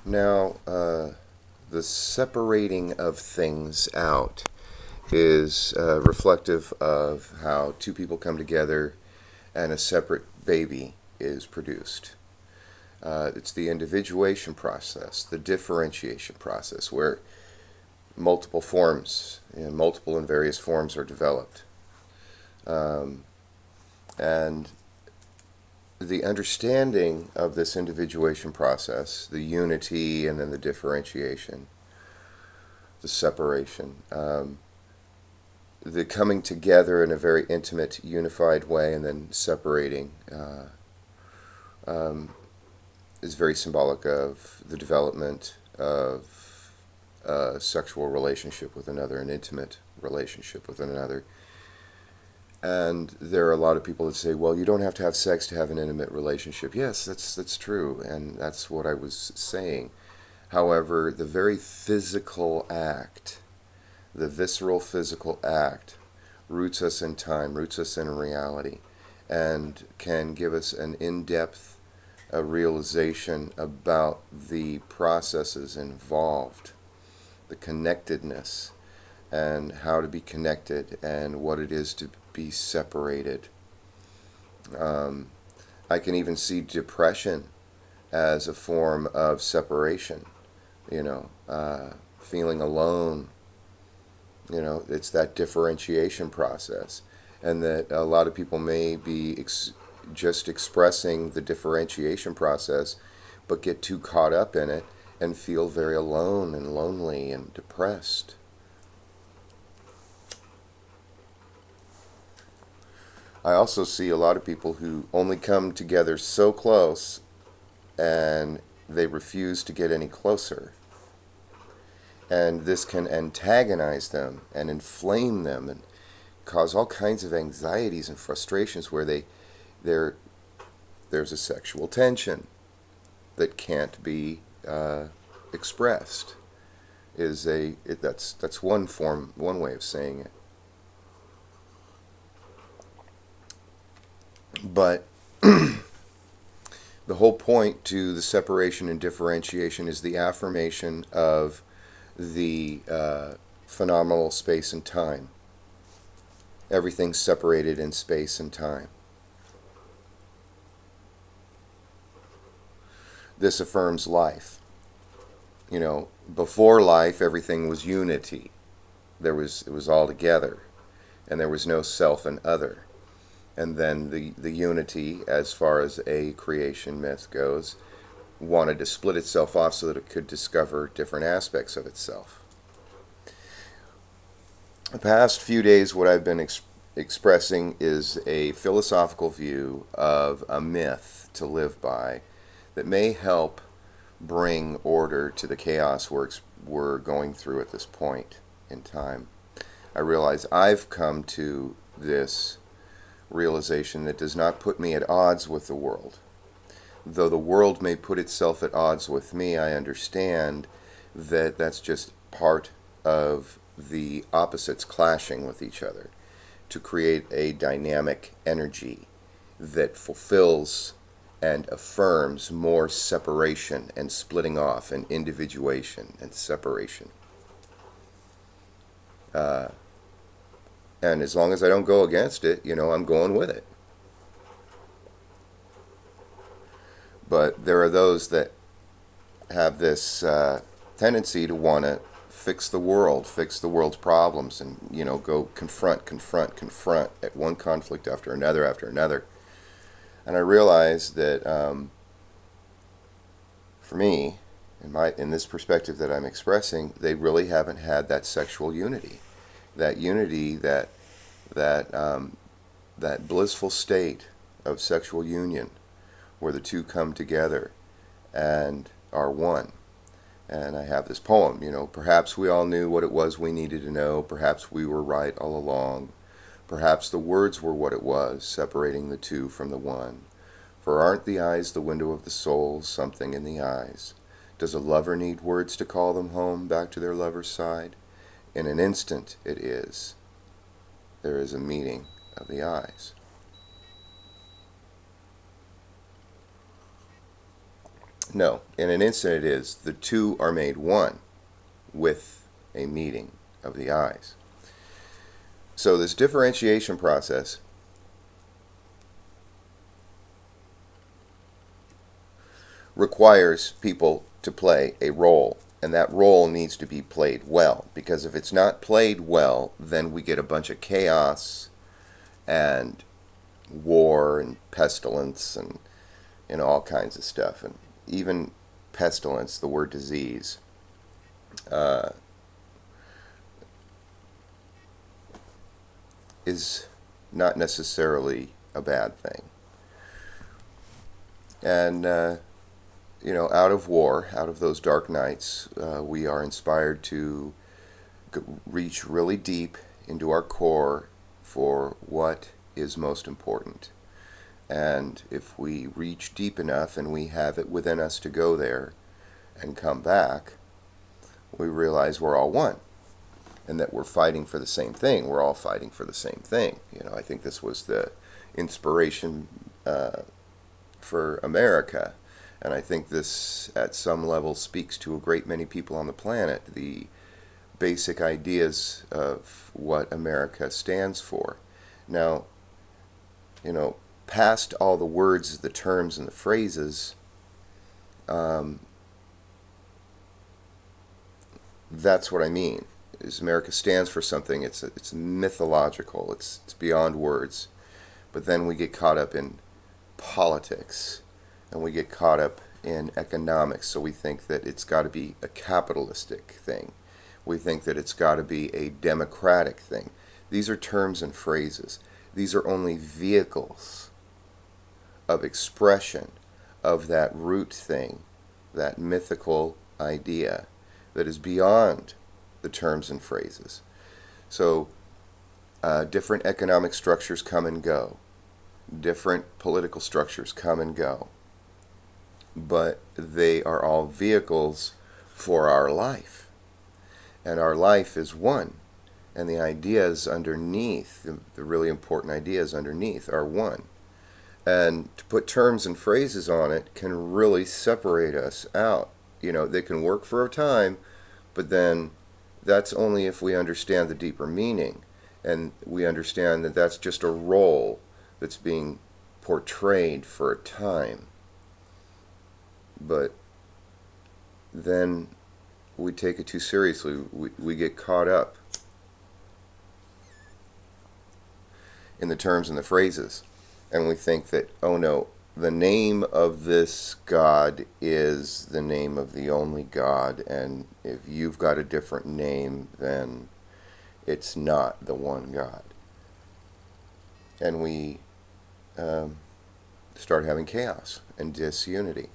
Now, the separating of things out is reflective of how two people come together and a separate baby is produced. It's the individuation process, the differentiation process, where multiple forms, multiple and various forms are developed. Um, and the understanding of this individuation process, the unity and then the differentiation, the separation, the coming together in a very intimate, unified way and then separating um, is very symbolic of the development of a sexual relationship with another, an intimate relationship with another. And there are a lot of people that say, well, you don't have to have sex to have an intimate relationship. Yes, that's true, and that's what I was saying. However, the very physical act, the visceral physical act, roots us in time, roots us in reality, and can give us an in-depth realization about the processes involved, the connectedness, and how to be connected, and what it is to be separated. Um, I can even see depression as a form of separation, feeling alone. It's that differentiation process. And that a lot of people may be just expressing the differentiation process, but get too caught up in it and feel very alone and lonely and depressed. I also see a lot of people who only come together so close and they refuse to get any closer. And this can antagonize them and inflame them and cause all kinds of anxieties and frustrations where there there's a sexual tension that can't be expressed. That's one way of saying it. But the whole point to the separation and differentiation is the affirmation of the phenomenal space and time. Everything's separated in space and time. This affirms life. Before life, everything was unity. It was all together, and there was no self and other. And then the unity, as far as a creation myth goes, wanted to split itself off so that it could discover different aspects of itself. The past few days, what I've been expressing is a philosophical view of a myth to live by that may help bring order to the chaos we're going through at this point in time. I realize I've come to this realization that does not put me at odds with the world. Though the world may put itself at odds with me, I understand that that's just part of the opposites clashing with each other to create a dynamic energy that fulfills and affirms more separation and splitting off and individuation and separation. Uh, and as long as I don't go against it, I'm going with it. But there are those that have this tendency to want to fix the world's problems, and go confront at one conflict after another. And I realize that for me, in this perspective that I'm expressing, they really haven't had that sexual unity, that unity, that blissful state of sexual union, where the two come together and are one. And I have this poem, perhaps we all knew what it was we needed to know, perhaps we were right all along, perhaps the words were what it was, separating the two from the one. For aren't the eyes the window of the soul, something in the eyes? Does a lover need words to call them home, back to their lover's side? In an instant it is. There is a meeting of the eyes. No, in an instant it is. The two are made one with a meeting of the eyes. So this differentiation process requires people to play a role, and that role needs to be played well, because if it's not played well, then we get a bunch of chaos and war and pestilence and all kinds of stuff. And even pestilence, the word disease, is not necessarily a bad thing. And out of war, out of those dark nights, we are inspired to reach really deep into our core for what is most important. And if we reach deep enough and we have it within us to go there and come back, we realize we're all one and that we're fighting for the same thing. We're all fighting for the same thing. I think this was the inspiration for America. And I think this, at some level, speaks to a great many people on the planet. The basic ideas of what America stands for. Now, past all the words, the terms, and the phrases, that's what I mean. Is America stands for something. It's mythological. It's beyond words. But then we get caught up in politics, and we get caught up in economics. So we think that it's got to be a capitalistic thing. We think that it's got to be a democratic thing. These are terms and phrases. These are only vehicles of expression of that root thing, that mythical idea that is beyond the terms and phrases. So different economic structures come and go. Different political structures come and go. But they are all vehicles for our life. And our life is one. And the ideas underneath, the really important ideas underneath, are one. And to put terms and phrases on it can really separate us out. They can work for a time, but then that's only if we understand the deeper meaning. And we understand that that's just a role that's being portrayed for a time. But then we take it too seriously. We get caught up in the terms and the phrases. And we think that, oh no, the name of this God is the name of the only God. And if you've got a different name, then it's not the one God. And we start having chaos and disunity.